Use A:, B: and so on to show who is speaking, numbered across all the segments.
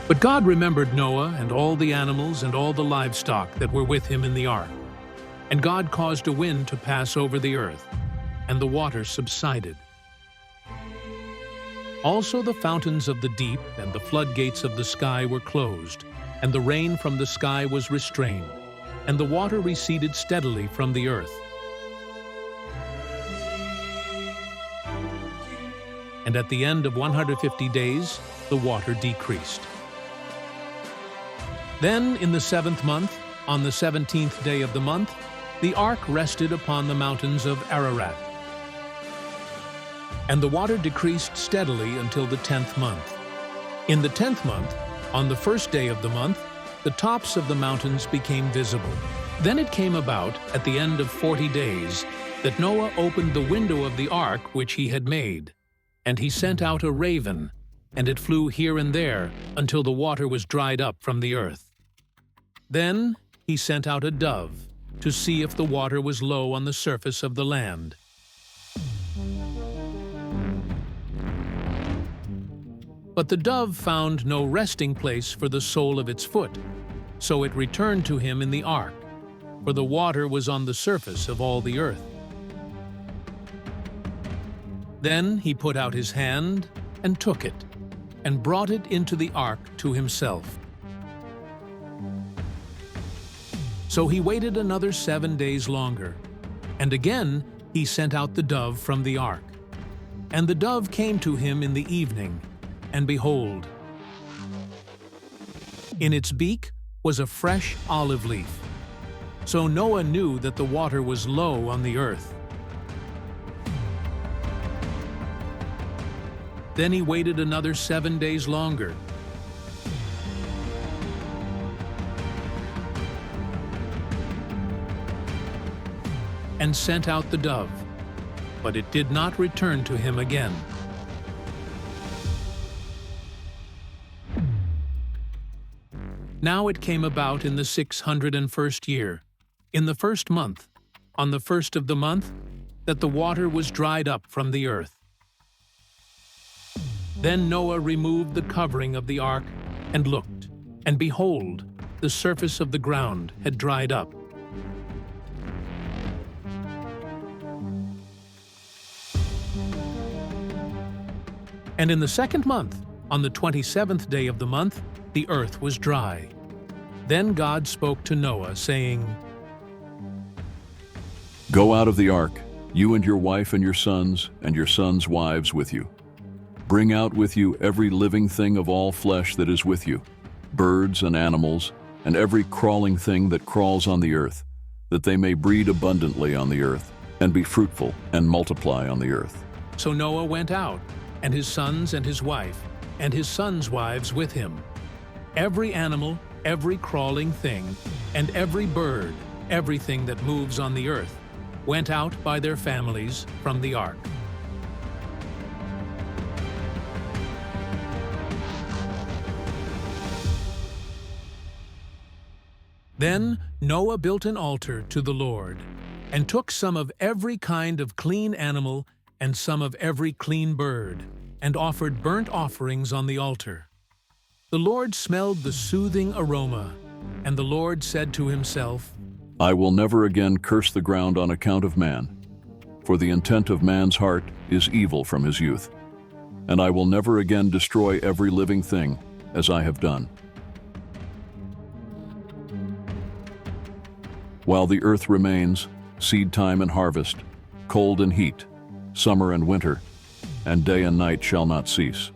A: But God remembered Noah and all the animals and all the livestock that were with him in the ark. And God caused a wind to pass over the earth, and the waters subsided. Also the fountains of the deep and the floodgates of the sky were closed, and the rain from the sky was restrained, and the water receded steadily from the earth. And at the end of 150 days, the water decreased. Then in the 7th month, on the 17th day of the month, the ark rested upon the mountains of Ararat. And the water decreased steadily until the 10th month. In the 10th month, on the 1st day of the month, the tops of the mountains became visible. Then it came about, at the end of 40 days, that Noah opened the window of the ark which he had made. And he sent out a raven, and it flew here and there until the water was dried up from the earth. Then he sent out a dove to see if the water was low on the surface of the land. But the dove found no resting place for the sole of its foot, so it returned to him in the ark, for the water was on the surface of all the earth. Then he put out his hand and took it, and brought it into the ark to himself. So he waited another 7 days longer, and again he sent out the dove from the ark. And the dove came to him in the evening, and behold, in its beak was a fresh olive leaf. So Noah knew that the water was low on the earth. Then he waited another 7 days longer, and sent out the dove, but it did not return to him again. Now it came about in the 601st year, in the 1st month, on the 1st of the month, that the water was dried up from the earth. Then Noah removed the covering of the ark and looked, and behold, the surface of the ground had dried up. And in the 2nd month, on the 27th day of the month, the earth was dry. Then God spoke to Noah, saying,
B: "Go out of the ark, you and your wife and your sons' wives with you. Bring out with you every living thing of all flesh that is with you, birds and animals, and every crawling thing that crawls on the earth, that they may breed abundantly on the earth, and be fruitful and multiply on the earth."
A: So Noah went out, and his sons and his wife, and his sons' wives with him. Every animal, every crawling thing, and every bird, everything that moves on the earth, went out by their families from the ark. Then Noah built an altar to the Lord, and took some of every kind of clean animal and some of every clean bird, and offered burnt offerings on the altar. The Lord smelled the soothing aroma, and the Lord said to himself,
B: "I will never again curse the ground on account of man, for the intent of man's heart is evil from his youth. And I will never again destroy every living thing, as I have done. While the earth remains, seed time and harvest, cold and heat, summer and winter, and day and night shall not cease."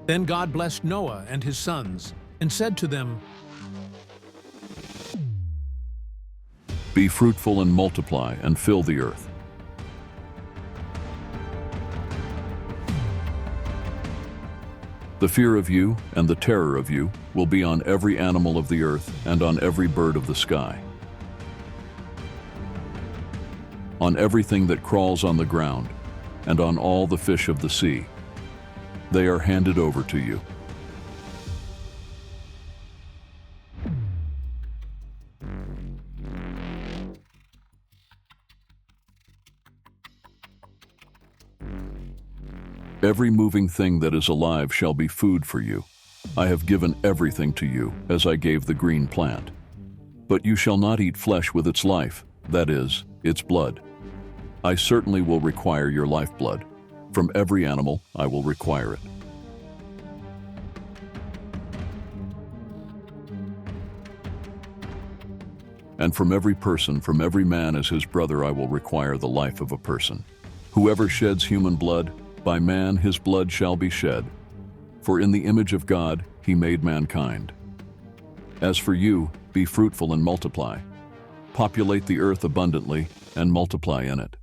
A: Then God blessed Noah and his sons, and said to them,
B: "Be fruitful and multiply and fill the earth." The fear of you and the terror of you will be on every animal of the earth and on every bird of the sky, on everything that crawls on the ground, and on all the fish of the sea. They are handed over to you. Every moving thing that is alive shall be food for you. I have given everything to you, as I gave the green plant. But you shall not eat flesh with its life, that is, its blood. I certainly will require your lifeblood. From every animal I will require it. And from every person, from every man as his brother, I will require the life of a person. Whoever sheds human blood, by man his blood shall be shed. For in the image of God he made mankind. As for you, be fruitful and multiply. Populate the earth abundantly and multiply in it.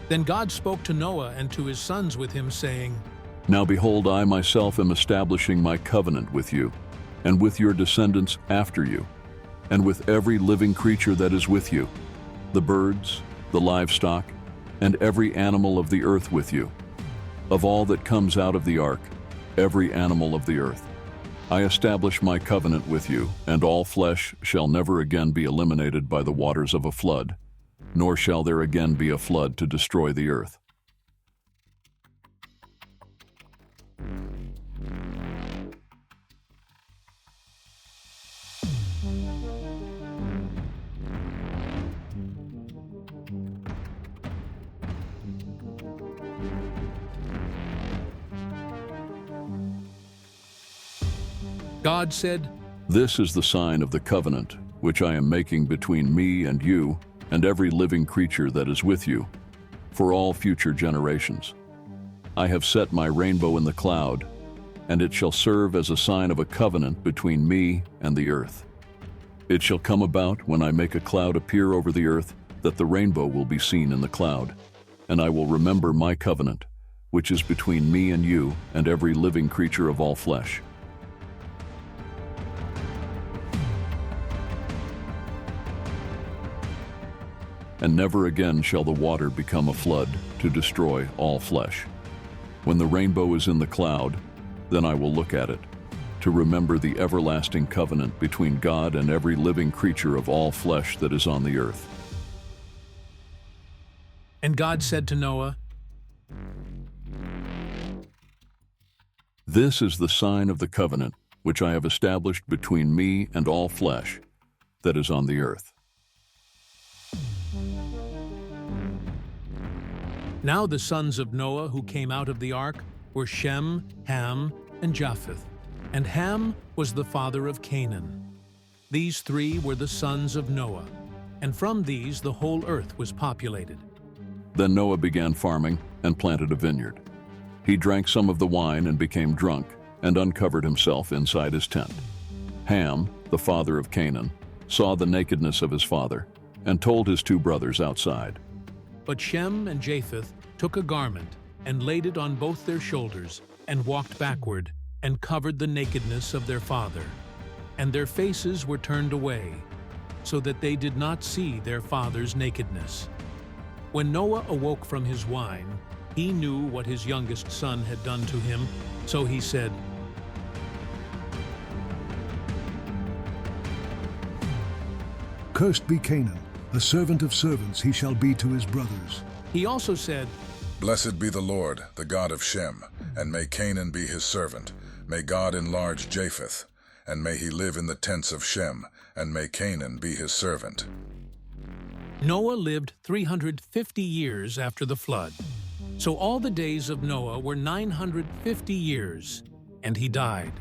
A: Then God spoke to Noah and to his sons with him, saying,
B: Now behold, I myself am establishing my covenant with you, and with your descendants after you, and with every living creature that is with you, the birds, the livestock, and every animal of the earth with you. Of all that comes out of the ark, every animal of the earth. I establish my covenant with you, and all flesh shall never again be eliminated by the waters of a flood, nor shall there again be a flood to destroy the earth.
A: God said,
B: This is the sign of the covenant which I am making between me and you and every living creature that is with you, for all future generations. I have set my rainbow in the cloud, and it shall serve as a sign of a covenant between me and the earth. It shall come about when I make a cloud appear over the earth that the rainbow will be seen in the cloud, and I will remember my covenant, which is between me and you and every living creature of all flesh. And never again shall the water become a flood to destroy all flesh. When the rainbow is in the cloud, then I will look at it, to remember the everlasting covenant between God and every living creature of all flesh that is on the earth.
A: And God said to Noah,
B: This is the sign of the covenant which I have established between me and all flesh that is on the earth.
A: Now the sons of Noah who came out of the ark were Shem, Ham, and Japheth. And Ham was the father of Canaan. These three were the sons of Noah, and from these the whole earth was populated.
B: Then Noah began farming and planted a vineyard. He drank some of the wine and became drunk, and uncovered himself inside his tent. Ham, the father of Canaan, saw the nakedness of his father, and told his two brothers outside.
A: But Shem and Japheth took a garment and laid it on both their shoulders and walked backward and covered the nakedness of their father. And their faces were turned away, so that they did not see their father's nakedness. When Noah awoke from his wine, he knew what his youngest son had done to him, so he said,
C: Cursed be Canaan, a servant of servants he shall be to his brothers.
A: He also said,
D: Blessed be the Lord, the God of Shem, and may Canaan be his servant. May God enlarge Japheth, and may he live in the tents of Shem, and may Canaan be his servant.
A: Noah lived 350 years after the flood. So all the days of Noah were 950 years, and he died.